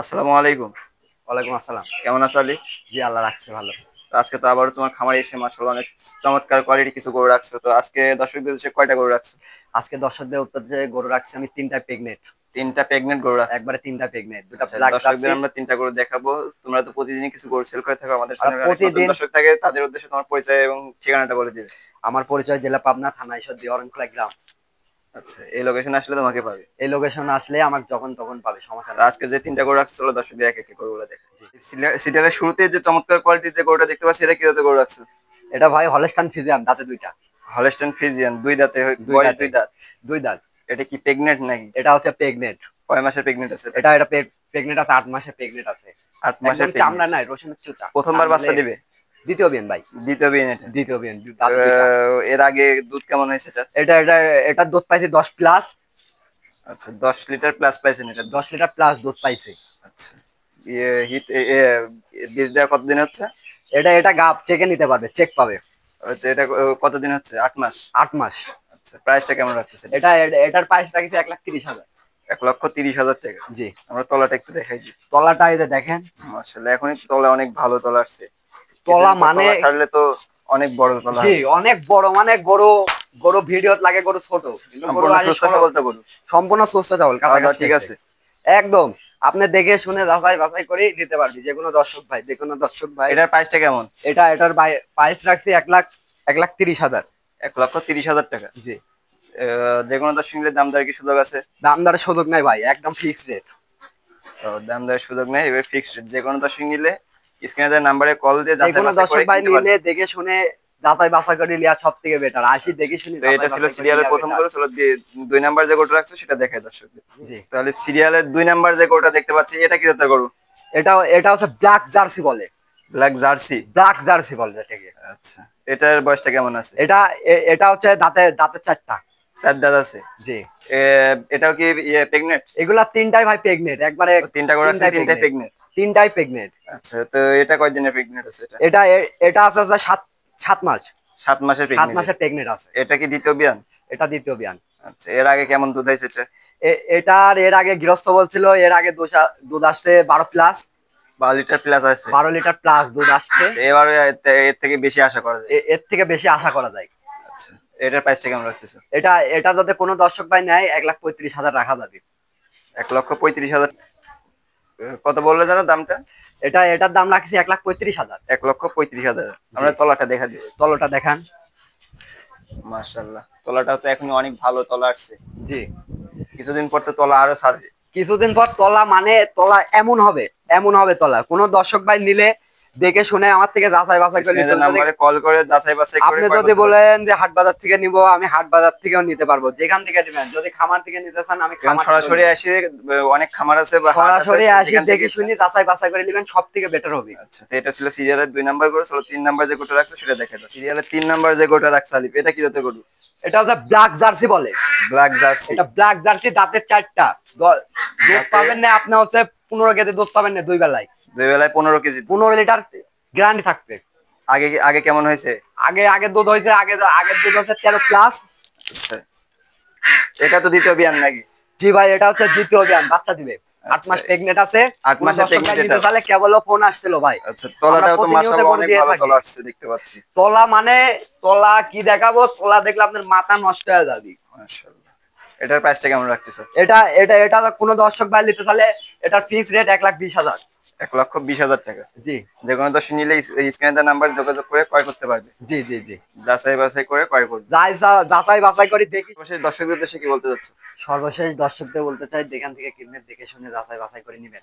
আসসালামু আলাইকুম। ওয়ালাইকুম আসসালাম। কেমন আছো আলী? জি, আল্লাহ রাখছে ভালো। তো আজকে তো আবারও তোমার খামারে এসে মাশাআল্লাহ অনেক চমৎকার কোয়ালিটি কিছু গরু রাখছো। তো আজকে দর্শকদের উদ্দেশ্যে কয়টা গরু রাখছো? আজকে দর্শকদের উত্তর যে গরু রাখছি আমি ৩ টা প্রেগনেন্ট। তিনটা প্রেগনেন্ট গরু রাখছো। একবারে ৩ টা প্রেগনেন্ট। ২ টা আচ্ছা, ব্ল্যাক দর্শকদের জার্সি। আমরা তিনটা গরু দেখাবো। তোমরা তো প্রতিদিনই কিছু গরু সেল করে থাকো, আমাদের আর চ্যানেলে অনেক নতুন প্রতিদিন দর্শক থাকে, তাদের উদ্দেশ্যে তোমার পরিচয় এবং ঠিকানাটা বলে দিবে। আমার পরিচয় জেলা পাবনা, থানা ঈশ্বরদী, অরণখোলা গ্রাম। আচ্ছা, এই লোকেশনে আসলে তোমাকে পাবে। এই লোকেশনে আসলে আমাকে যখন তখন পাবে, সমস্যা তো নাই। আজকে যে তিনটা গরু রাখছো, চলো দর্শকদের এক এক গরুগুলো দেখা। জি। সিরিয়ালের শুরুতে যে চমৎকার কোয়ালিটির যে গরুটা দেখতে পাচ্ছি, এটা কি জাতের গরু রাখছো? এটা ভাই হলস্টাইন ফ্রিজিয়ান, দাঁতে ২ টা। হলস্টাইন ফ্রিজিয়ান, দুই দাঁতে, ২ বয়স দাঁতে। দুই দাঁত। ২ দাঁত। এটা কি প্রেগনেন্ট নাকি? এটা হচ্ছে প্রেগনেন্ট। কয় মাসের প্রেগনেন্ট আছে এটা? এটা প্রেগনেন্ট আছে, ৮ মাসের প্রেগনেন্ট আছে। 8 মাসের একদম প্রেগনেন্ট। চামড়া নাই, রসুনের চুচা। প্রথমবার টানলে বাচ্চা দিবে? দ্বিতীয় বিয়ান ভাই। দ্বিতীয় বিয়ে এটা? দ্বিতীয় বিয়ান, দাঁতে ২ টা। এর আগে দুধ কেমন হয়েছে এটা? এটা দুধ পাইছে ১০ প্লাস। আচ্ছা, 10 লিটার প্লাস পাইছেন এটা দুধ? ১০ লিটার প্লাস দুধ পাইছে। আচ্ছা, ইয়ে হিট বীজ দেওয়া কতদিন হচ্ছে? এটা গাব চেকে নিতে পারবে, চেক পাবে। আচ্ছা, এটা কতদিন হচ্ছে? 8 মাস। ৮ মাস। আচ্ছা, প্রাইসটা কেমন রাখতেছেন? এটার প্রাইস রাখছে ১,৩০,০০০। 1,30,000 টাকা। জি। আমরা তলাটা একটু দেখাই দিই। তলাটা এই যে দেখেন। মাশাআল্লাহ, এখনই তো তলা অনেক ভালো তলা আসছে। তলা কিছুদিন পর মানে তলা ছাড়লে তো অনেক বড় তলা জি হবে। অনেক বড়, মানে গরু গরু ভিডিওত লাগে গরু ছোট, কিন্তু গরু সম্পূর্ণ আসে সুস্থ সবল তো গরু? সম্পূর্ণ সুস্থ সবল, খাওয়া কাঁচা দাওয়া ঘাস ঠিক খাইছে। আছে? একদম। আপনি দেখে শুনে যাচাই বাছাই করে দিতে পারবি, যে কোনো দর্শক ভাই। এটার প্রাইসটা কেমন? এটার প্রাইস রাখছি ১,৩০,০০০। 1,30,000 টাকা। জি। যে কোনো দর্শক নিলে দাম দর কি সুযোগ আছে? দাম দরের সুযোগ নাই ভাই, একদম ফিক্সড রেট। তো দাম দরের সুযোগ নেই, এবার ফিক্সড রেট। যে কোনো দর্শক নিলে স্ক্রিনে দেওয়া নাম্বারে কল দিয়ে যে যাচাই কোনো বাছাই করে দর্শক ভাই কিনতে নিলে পারবে। দেখে শুনে যাচাই বাছাই করে লিয়া সব থেকে বেটার। আসি আচ্ছা, দেখে শুনি তো এটা যাচাই ছিল বাছাই করে সিরিয়ালের লিয়া প্রথম বেটার। গরু। চলো দুই নাম্বার যে গরুটা রাখছো সেটা দেখাই দর্শকদের। জি। তাহলে সিরিয়ালের 2 নাম্বার যে গরুটা দেখতে পাচ্ছি, এটা কি জাতের গরু? এটা হচ্ছে ব্ল্যাক জার্সি বলে। Black jersey. ব্ল্যাক জার্সি বলে এটাকে। আচ্ছা, এটার বয়সটা কেমন আছে? এটা হচ্ছে দাঁতে ৪টা। 4 দাঁত আছে। জি। এ, এটাও কি প্রেগনেন্ট? এগুলা ৩টাই ভাই প্রেগনেন্ট, একবারে তিনটা গরু রাখছেন, ৩টাই তিনটাই প্রেগনেন্ট। প্রেগনেন্ট? ৩টাই প্রেগনেন্ট। আচ্ছা, তো এটা কয়দিনের প্রেগনেন্ট আছে এটা? এটা আছে হচ্ছে ৭ মাস। 7 মাসের ৭ প্রেগনেন্ট। মাসের প্রেগনেন্ট আছে। এটা কি দ্বিতীয় বিয়ান? এটা দ্বিতীয় বিয়ান। আচ্ছা, এর আগে কেমন দুধ হয়েছে এটা? এর আগে গৃহস্থ বলছিল, এর আগে দুধ আসছে ১২ প্লাস। 12 লিটার প্লাস আছে। ১২ লিটার প্লাস দুধ আসছে। আচ্ছা, এবারে এর থেকে বেশি আশা করা যায়? এর থেকে বেশি আশা করা যায়। আচ্ছা, এটার প্রাইসটা কেমন রাখতেছে? এটা যাতে কোনো দর্শক ভাই নেয় ১,৩৫,০০০ রাখা যাবে। 1,35,000। কত বললে জানো দামটা? এটার দাম রাখছি ১,৩৫,০০০। 1,35,000। জি। আমরা তলাটা দেখা দিব। তলটা দেখান। মাশাআল্লাহ, তলাটা তো এখনই অনেক ভালো তলা আসছে। জি। কিছুদিন পর তো তলা আরো ছাড়বে। কিছুদিন পর তলা, মানে তলা এমন হবে তলা, কোনো দর্শক ভাই নিলে দেখে শুনে আমার থেকে যাচাই বাছাই করে নিতে স্ক্রিনে হবে। নাম্বারে কল করে যাচাই বাছাই করে আপনি ক্রয় যদি করতে পারবে। বলেন যে হাট বাজার থেকে নিব, আমি হাট বাজার থেকেও নিতে পারবো, যেখান থেকে নেবেন। যদি খামার থেকে নিতে চান, আমি কারণ খামার থেকেও সরাসরি নিবো। আসি, অনেক খামার আছে বা হাট আছে, সরাসরি আসি যেখান থেকে দেখে ইচ্ছা। শুনি যাচাই বাছাই করে নেবেন, সব থেকে বেটার হবে। আচ্ছা, তো এটা ছিল সিরিয়ালের 2 নাম্বার গরু। চলো 3 নাম্বার যে গরুটা রাখছো সেটা দেখে দাও। সিরিয়ালের 3 নাম্বার যে গরুটা রাখছো আলিফ, এটা কি জাতের গরু? এটা হচ্ছে ব্ল্যাক জার্সি বলে। Black jersey. এটা ব্ল্যাক জার্সি, দাঁতের ৪টা। দুধ দাঁতে পাবেন না আপনি হচ্ছে ১৫ কেজি দুধ পাবেন না ২ বেলায়। 2 বেলায় 15 কেজি দুধ। ১৫ লিটার গ্যারান্টি থাকবে। আগে আগে কেমন হয়েছে? আগের দুধ হয়েছে, আগের দুধ হচ্ছে ১৩ প্লাস। আচ্ছা, এটা তো দ্বিতীয় বিয়ান নাকি? জি ভাই, এটা হচ্ছে দ্বিতীয় বিয়ান, বাচ্চা দিবে। ৮ আচ্ছা, মাস প্রেগনেন্ট আছে। 8 কোন মাসের দর্শক ভাই প্রেগনেন্ট নিতে এটা? চাইলে কেবল ফোন আসছিল ভাই। আচ্ছা, আমরা তলাটাও তো প্রতিনিয়ত মাশাআল্লাহ গরু অনেক দিয়ে ভালো থাকি। তলা আসছে দেখতে পাচ্ছি। তলা মানে তলা কি দেখাবো, তলা দেখলে আপনার মাথা নষ্ট হয়ে যাবে। মাশাআল্লাহ, এটার প্রাইসটা কেমন রাখতেছো? এটা কোনো দর্শক ভাই নিতে চাইলে এটার ফিক্স রেট ১,২০,০০০। 1,20,000 টাকা। জি। যে কোনো দর্শক নিলে স্ক্রিনে দেওয়া নাম্বার যোগাযোগ করে ক্রয় করতে পারবে। জি জি জি। যাচাই বাছাই করে ক্রয় করবে। যাচাই বাছাই করে দেখি। অবশ্যই দর্শকদের উদ্দেশ্যে কি বলতে চাচ্ছ? সর্বশেষ দর্শকদের বলতে চাই, যেখান থেকে কিনবেন দেখে শুনে যাচাই বাছাই করে নিবেন।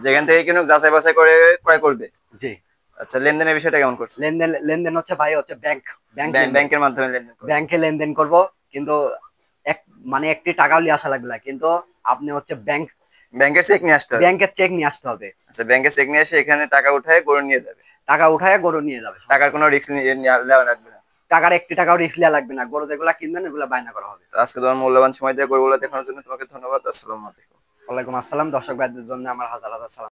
যেখান থেকে কিনুক যাচাই বাছাই করে ক্রয় করবে। জি। আচ্ছা, লেনদেনের বিষয়টা কেমন করছো? লেনদেন হচ্ছে ভাই, হচ্ছে ব্যাংক লেনদেন। ব্যাংকের মাধ্যমে লেনদেন করবে? ব্যাংকে লেনদেন করব, কিন্তু এক মানে একটি টাকাও নিয়ে আসা লাগবে না, কিন্তু আপনি হচ্ছে ব্যাংকের চেক নিয়ে আসতে হবে? ব্যাংকের চেক নিয়ে আসতে হবে। আচ্ছা, ব্যাংকের চেক নিয়ে এসে এখানে টাকা উঠায় গরু নিয়ে যাবে? টাকা উঠায় গরু নিয়ে যাবে। টাকার কোনো রিস্ক নেওয়া লাগবে না? টাকার একটি টাকাও রিস্ক নেওয়া লাগবে না, গরু যেগুলা কিনবেন এগুলা বায়না করা হবে। তো আজকে তোমার মূল্যবান সময় দিয়ে গরুগুলো দেখানোর জন্য তোমাকে ধন্যবাদ। আসসালামু আলাইকুম। ওয়ালাইকুম আসসালাম। দর্শক ভাইদের জন্য আমার হাজার হাজার সালাম।